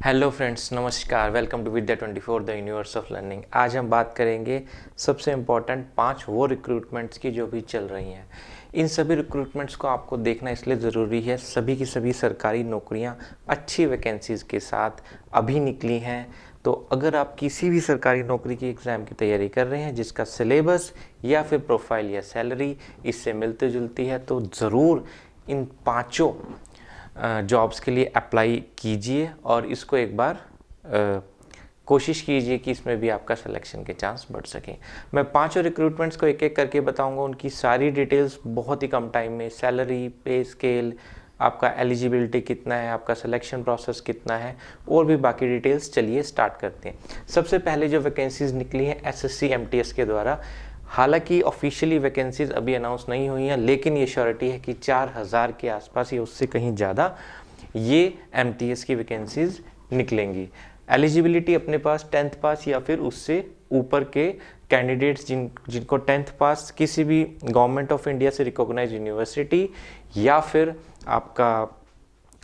Hello friends, नमस्कार। Welcome to Vidya 24 the universe of learning. आज हम बात करेंगे सबसे इम्पॉर्टेंट 5 वो रिक्रूटमेंट्स की जो भी चल रही हैं। इन सभी रिक्रूटमेंट्स को आपको देखना इसलिए ज़रूरी है, सभी की सभी सरकारी नौकरियां अच्छी वैकेंसीज़ के साथ अभी निकली हैं। तो अगर आप किसी भी सरकारी नौकरी की एग्ज़ाम की तैयारी कर रहे हैं जिसका सिलेबस या फिर प्रोफाइल या सैलरी इससे मिलती जुलती है, तो ज़रूर इन पाँचों जॉब्स के लिए अप्लाई कीजिए और इसको एक बार कोशिश कीजिए कि इसमें भी आपका सिलेक्शन के चांस बढ़ सकें। मैं पांचों रिक्रूटमेंट्स को एक एक करके बताऊंगा, उनकी सारी डिटेल्स बहुत ही कम टाइम में, सैलरी, पे स्केल, आपका एलिजिबिलिटी कितना है, आपका सिलेक्शन प्रोसेस कितना है और भी बाकी डिटेल्स। चलिए स्टार्ट करते हैं। सबसे पहले जो वैकेंसीज निकली हैं एसएससी एमटीएस के द्वारा, हालांकि ऑफिशियली वैकेंसीज अभी अनाउंस नहीं हुई हैं, लेकिन ये श्योरिटी है कि 4000 के आसपास या उससे कहीं ज़्यादा ये एमटीएस की वैकेंसीज निकलेंगी। एलिजिबिलिटी अपने पास 10th पास या फिर उससे ऊपर के कैंडिडेट्स जिनको 10th पास किसी भी गवर्नमेंट ऑफ इंडिया से रिकॉग्नाइज यूनिवर्सिटी या फिर आपका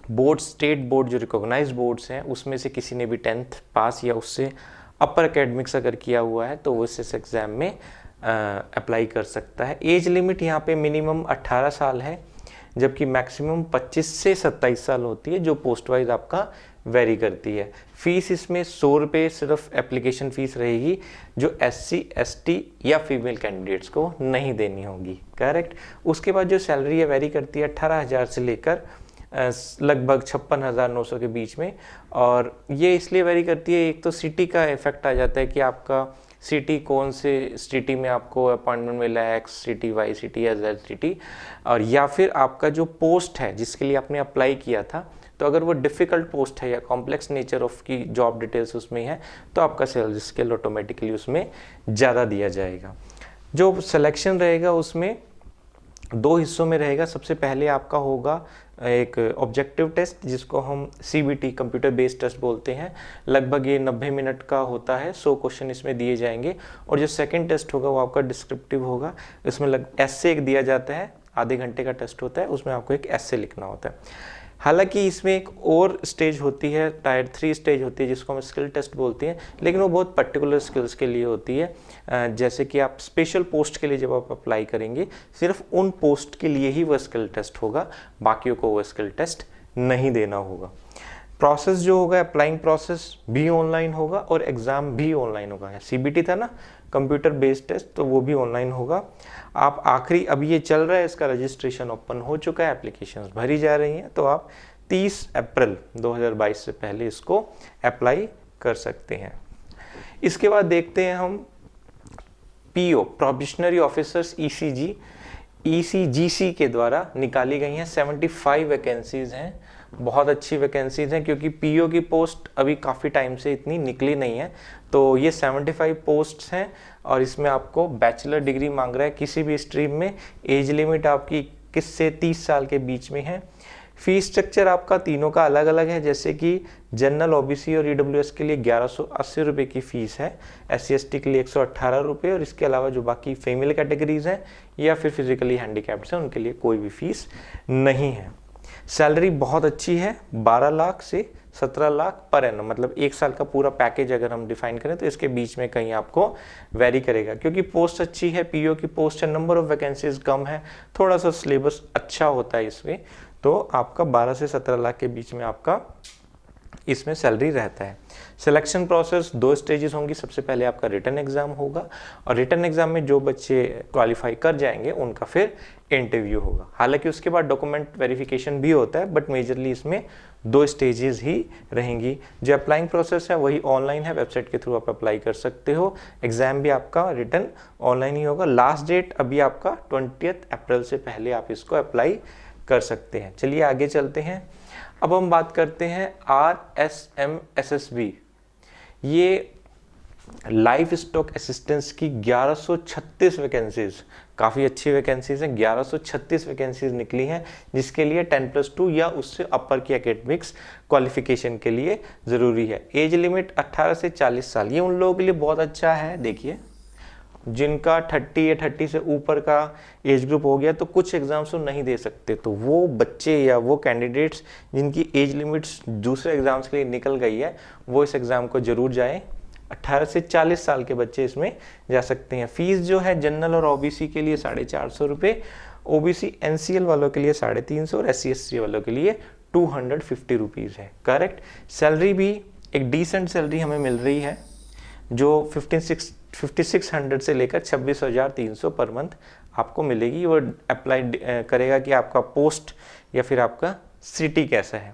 बोर्ड, स्टेट बोर्ड जो रिकॉग्नाइज बोर्ड्स हैं उसमें से किसी ने भी 10th पास या उससे अपर एकेडमिक्स अगर किया हुआ है तो वो इस एग्ज़ाम में अप्लाई कर सकता है। एज लिमिट यहाँ पे मिनिमम 18 साल है, जबकि मैक्सिमम 25 से 27 साल होती है, जो पोस्ट वाइज आपका वेरी करती है। फीस इसमें 100 रुपये सिर्फ एप्लीकेशन फ़ीस रहेगी, जो SC ST या फीमेल कैंडिडेट्स को नहीं देनी होगी। करेक्ट। उसके बाद जो सैलरी है वेरी करती है 18,000 से लेकर लगभग 56,900 के बीच में। और ये इसलिए वेरी करती है, एक तो सिटी का इफेक्ट आ जाता है कि आपका सिटी कौन से सिटी में आपको अपॉइंटमेंट मिला है, एक्स सिटी, वाई सिटी या जेड सिटी, और या फिर आपका जो पोस्ट है जिसके लिए आपने अप्लाई किया था, तो अगर वो डिफ़िकल्ट पोस्ट है या कॉम्प्लेक्स नेचर ऑफ की जॉब डिटेल्स उसमें है तो आपका सैलरी स्केल ऑटोमेटिकली उसमें ज़्यादा दिया जाएगा। जो सिलेक्शन रहेगा उसमें 2 हिस्सों में रहेगा। सबसे पहले आपका होगा एक ऑब्जेक्टिव टेस्ट जिसको हम CBT कंप्यूटर बेस्ड टेस्ट बोलते हैं। लगभग ये 90 मिनट का होता है, 100 क्वेश्चन इसमें दिए जाएंगे। और जो सेकंड टेस्ट होगा वो आपका डिस्क्रिप्टिव होगा। इसमें ऐसे एक दिया जाता है, आधे घंटे का टेस्ट होता है, उसमें आपको एक ऐसे लिखना होता है। हालांकि इसमें एक और स्टेज होती है, टायर 3 स्टेज होती है जिसको हम स्किल टेस्ट बोलते हैं, लेकिन वो बहुत पर्टिकुलर स्किल्स के लिए होती है। जैसे कि आप स्पेशल पोस्ट के लिए जब आप अप्लाई करेंगे, सिर्फ उन पोस्ट के लिए ही वह स्किल टेस्ट होगा, बाकियों को वो स्किल टेस्ट नहीं देना होगा। प्रोसेस जो होगा, अप्लाइंग प्रोसेस भी ऑनलाइन होगा और एग्ज़ाम भी ऑनलाइन होगा। CBT था ना, कंप्यूटर बेस्ड टेस्ट, तो वो भी ऑनलाइन होगा। आप आखिरी, अभी ये चल रहा है, इसका रजिस्ट्रेशन ओपन हो चुका है, एप्लीकेशंस भरी जा रही हैं, तो आप 30 अप्रैल 2022 से पहले इसको अप्लाई कर सकते हैं। इसके बाद देखते हैं हम PO, प्रोबेशनरी ऑफिसर्स, ECGC के द्वारा निकाली गई हैं 75 वैकेंसीज हैं। बहुत अच्छी वैकेंसीज हैं क्योंकि PO की पोस्ट अभी काफ़ी टाइम से इतनी निकली नहीं है, तो ये 75 पोस्ट्स हैं और इसमें आपको बैचलर डिग्री मांग रहा है किसी भी स्ट्रीम में। एज लिमिट आपकी 21 से 30 साल के बीच में है। फीस स्ट्रक्चर आपका तीनों का अलग अलग है, जैसे कि जनरल, OBC और EWS के लिए 1180 रुपये की फ़ीस है, SC ST के लिए 118 रुपये, और इसके अलावा जो बाकी फीमेल कैटेगरीज हैं या फिर फिजिकली हैंडीकैप्ड हैं उनके लिए कोई भी फीस नहीं है। सैलरी बहुत अच्छी है, 12 लाख से 17 लाख पर एनम, मतलब 1 साल का पूरा पैकेज अगर हम डिफाइन करें तो इसके बीच में कहीं आपको वेरी करेगा, क्योंकि पोस्ट अच्छी है, PO की पोस्ट है, नंबर ऑफ वैकेंसीज कम है, थोड़ा सा सिलेबस अच्छा होता है इसमें, तो आपका 12 से 17 लाख के बीच में आपका इसमें सैलरी रहता है। सिलेक्शन प्रोसेस 2 स्टेजेस होंगी। सबसे पहले आपका रिटन एग्जाम होगा और रिटन एग्जाम में जो बच्चे क्वालिफाई कर जाएंगे उनका फिर इंटरव्यू होगा। हालांकि उसके बाद डॉक्यूमेंट वेरिफिकेशन भी होता है, बट मेजरली इसमें 2 स्टेजेस ही रहेंगी। जो अप्लाइंग प्रोसेस है वही ऑनलाइन है, वेबसाइट के थ्रू आप अप्लाई कर सकते हो। एग्जाम भी आपका रिटन ऑनलाइन ही होगा। लास्ट डेट अभी आपका 20 अप्रैल से पहले आप इसको अप्लाई कर सकते हैं। चलिए आगे चलते हैं। अब हम बात करते हैं RSMSSB। ये लाइफ स्टॉक असिस्टेंस की 1136 वैकेंसीज, काफ़ी अच्छी वैकेंसीज हैं। 1136 वैकेंसीज निकली हैं जिसके लिए 10+2 या उससे अपर की एकेडमिक्स क्वालिफिकेशन के लिए ज़रूरी है। एज लिमिट 18 से 40 साल, ये उन लोगों के लिए बहुत अच्छा है। देखिए जिनका 30 या 30 से ऊपर का एज ग्रुप हो गया तो कुछ एग्जाम्स वो नहीं दे सकते, तो वो बच्चे या वो कैंडिडेट्स जिनकी एज लिमिट्स दूसरे एग्जाम्स के लिए निकल गई है वो इस एग्ज़ाम को जरूर जाएं। 18 से 40 साल के बच्चे इसमें जा सकते हैं। फीस जो है जनरल और ओबीसी के लिए 450 रुपये, ओबीसी एनसीएल वालों के लिए 350 और SC ST वालों के लिए 250 रुपीज़ है। करेक्ट। सैलरी भी एक डिसेंट सैलरी हमें मिल रही है जो 5600 से लेकर 26,300 पर मंथ आपको मिलेगी। वो अप्लाई करेगा कि आपका पोस्ट या फिर आपका सिटी कैसा है।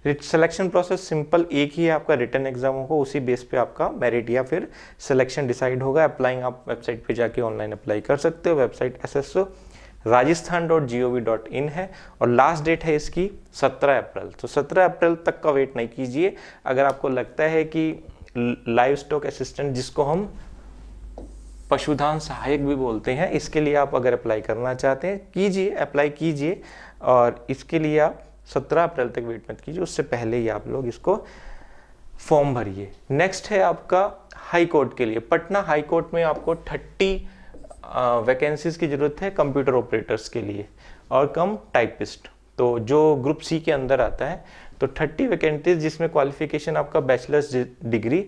सिलेक्शन प्रोसेस सिंपल एक ही है, आपका रिटन एग्जाम होगा, उसी बेस पे आपका मेरिट या फिर सिलेक्शन डिसाइड होगा। अप्लाइंग आप वेबसाइट पे जाके ऑनलाइन अप्लाई कर सकते हो। वेबसाइट sso.rajasthan.gov.in है और लास्ट डेट है इसकी 17 अप्रैल। तो 17 अप्रैल तक का वेट नहीं कीजिए। अगर आपको लगता है कि लाइव स्टॉक असिस्टेंट, जिसको हम पशुधन सहायक भी बोलते हैं, इसके लिए आप अगर अप्लाई करना चाहते हैं कीजिए, अप्लाई कीजिए। और इसके लिए आप 17 अप्रैल तक वेट मत कीजिए, उससे पहले ही आप लोग इसको फॉर्म भरिए। नेक्स्ट है आपका हाई कोर्ट के लिए। पटना हाई कोर्ट में आपको 30 वैकेंसीज की जरूरत है कंप्यूटर ऑपरेटर्स के लिए और कम टाइपिस्ट, तो जो ग्रुप सी के अंदर आता है। तो 30 वैकेंसीज जिसमें क्वालिफिकेशन आपका बैचलर्स डिग्री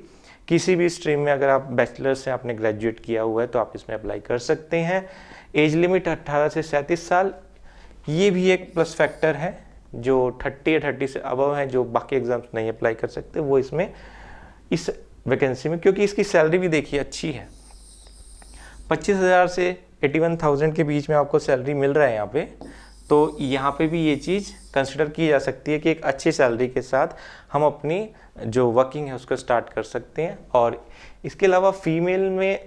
किसी भी स्ट्रीम में, अगर आप बैचलर से आपने ग्रेजुएट किया हुआ है तो आप इसमें अप्लाई कर सकते हैं। एज लिमिट 18 से 37 साल, ये भी एक प्लस फैक्टर है। जो 30 या 30 से अबव है, जो बाकी एग्जाम्स नहीं अप्लाई कर सकते, वो इसमें इस वैकेंसी में, क्योंकि इसकी सैलरी भी देखिए अच्छी है, 25,000 से 81,000 के बीच में आपको सैलरी मिल रहा है यहाँ पे। तो यहाँ पे भी ये चीज़ कंसिडर की जा सकती है कि एक अच्छी सैलरी के साथ हम अपनी जो वर्किंग है उसको स्टार्ट कर सकते हैं। और इसके अलावा फीमेल में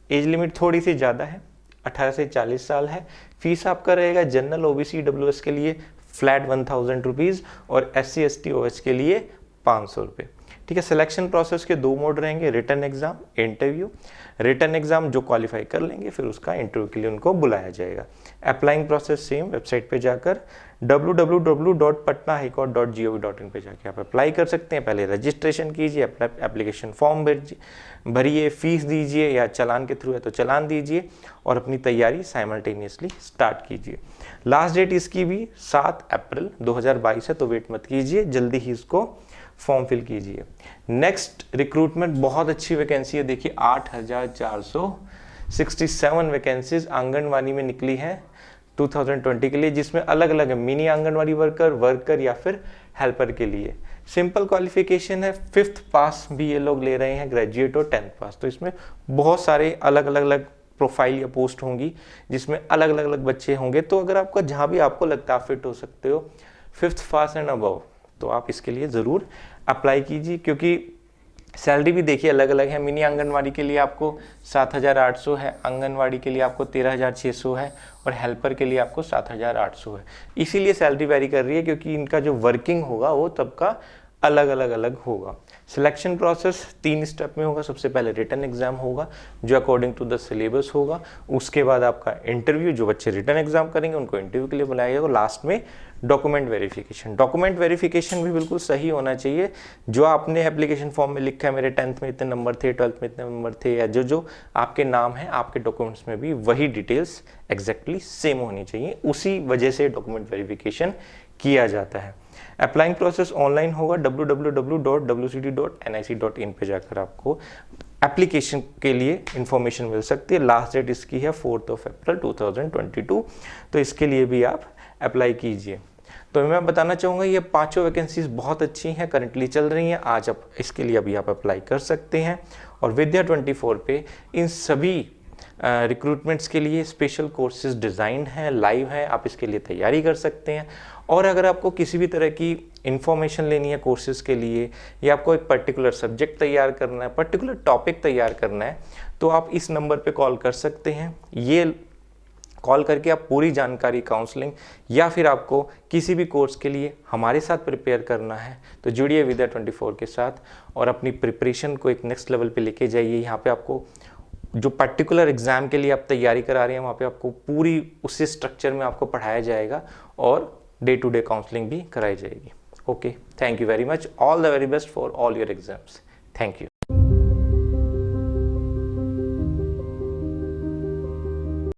एज लिमिट थोड़ी सी ज़्यादा है, 18 से 40 साल है। फीस आपका रहेगा जनरल ओबीसी डब्ल्यूएस के लिए फ्लैट 1000 रुपीज़ और SC ST OH के लिए 500 रुपये। ठीक है। सिलेक्शन प्रोसेस के 2 मोड रहेंगे, written exam, interview. Written exam जो क्वालिफाई कर लेंगे फिर उसका इंटरव्यू के लिए उनको बुलाया जाएगा। अप्लाइंग प्रोसेस सेम, वेबसाइट पे जाकर www.patnahighcourt.gov.in पे जाके आप अप्लाई कर सकते हैं। पहले रजिस्ट्रेशन कीजिए, एप्लीकेशन फॉर्म भरिए, फीस दीजिए, या चालान के थ्रू है तो चालान दीजिए और अपनी तैयारी साइमल्टेनियसली स्टार्ट कीजिए। लास्ट डेट इसकी भी 7 अप्रैल 2022 है, तो वेट मत कीजिए, जल्दी ही इसको फॉर्म फिल कीजिए। नेक्स्ट रिक्रूटमेंट बहुत अच्छी वैकेंसी है, देखिए 8,467 वैकेंसीज आंगनवाड़ी में निकली है 2020 के लिए, जिसमें अलग अलग है, मिनी आंगनवाड़ी वर्कर या फिर हेल्पर के लिए। सिंपल क्वालिफिकेशन है, 5th पास भी ये लोग ले रहे हैं, ग्रेजुएट और 10th पास। तो इसमें बहुत सारे अलग अलग प्रोफाइल या पोस्ट होंगी जिसमें अलग अलग बच्चे होंगे। तो अगर आपका जहाँ भी आपको लगता है आप फिट हो सकते हो 5th पास एंड अबव, तो आप इसके लिए ज़रूर अप्लाई कीजिए, क्योंकि सैलरी भी देखिए अलग अलग है। मिनी आंगनवाड़ी के लिए आपको 7,800 है, आंगनवाड़ी के लिए आपको 13,600 है और हेल्पर के लिए आपको 7,800 है। इसीलिए सैलरी वेरी कर रही है, क्योंकि इनका जो वर्किंग होगा वो सबका अलग अलग होगा। सिलेक्शन प्रोसेस 3 स्टेप में होगा। सबसे पहले रिटन एग्जाम होगा जो अकॉर्डिंग टू द सिलेबस होगा, उसके बाद आपका इंटरव्यू, जो बच्चे रिटन एग्जाम करेंगे उनको इंटरव्यू के लिए बुलाया जाएगा, लास्ट में डॉक्यूमेंट वेरिफिकेशन। डॉक्यूमेंट वेरिफिकेशन भी बिल्कुल सही होना चाहिए। जो आपने एप्लीकेशन फॉर्म में लिखा है मेरे 10th में इतने नंबर थे, 12th में इतने नंबर थे, या जो आपके नाम है आपके डॉक्यूमेंट्स में भी वही डिटेल्स एग्जैक्टली सेम होनी चाहिए। उसी वजह से डॉक्यूमेंट वेरिफिकेशन किया जाता है। अप्लाइंग प्रोसेस ऑनलाइन होगा, www.wcd.nic.in पे जाकर आपको एप्लीकेशन के लिए इंफॉर्मेशन मिल सकती है। लास्ट डेट इसकी है 4 अप्रैल 2022, तो इसके लिए भी आप अप्लाई कीजिए। तो मैं बताना चाहूँगा ये 5 वैकेंसीज बहुत अच्छी हैं, करंटली चल रही हैं। आज आप इसके लिए अभी आप अप्लाई कर सकते हैं। और विद्या 24 पे इन सभी रिक्रूटमेंट्स के लिए स्पेशल कोर्सेज डिज़ाइन हैं, लाइव हैं, आप इसके लिए तैयारी कर सकते हैं। और अगर आपको किसी भी तरह की इंफॉर्मेशन लेनी है कोर्सेज के लिए, या आपको एक पर्टिकुलर सब्जेक्ट तैयार करना है, पर्टिकुलर टॉपिक तैयार करना है, तो आप इस नंबर पे कॉल कर सकते हैं। ये कॉल करके आप पूरी जानकारी, काउंसलिंग, या फिर आपको किसी भी कोर्स के लिए हमारे साथ प्रिपेयर करना है तो जुड़िए विद्या 24 के साथ और अपनी प्रिपरेशन को एक नेक्स्ट लेवल पे लेके जाइए। यहाँ पे आपको जो पर्टिकुलर एग्जाम के लिए आप तैयारी करा रहे हैं वहाँ पे आपको पूरी उसी स्ट्रक्चर में आपको पढ़ाया जाएगा और डे टू डे काउंसलिंग भी कराई जाएगी। Okay, thank you very much, all the very best for all your exams. Thank you.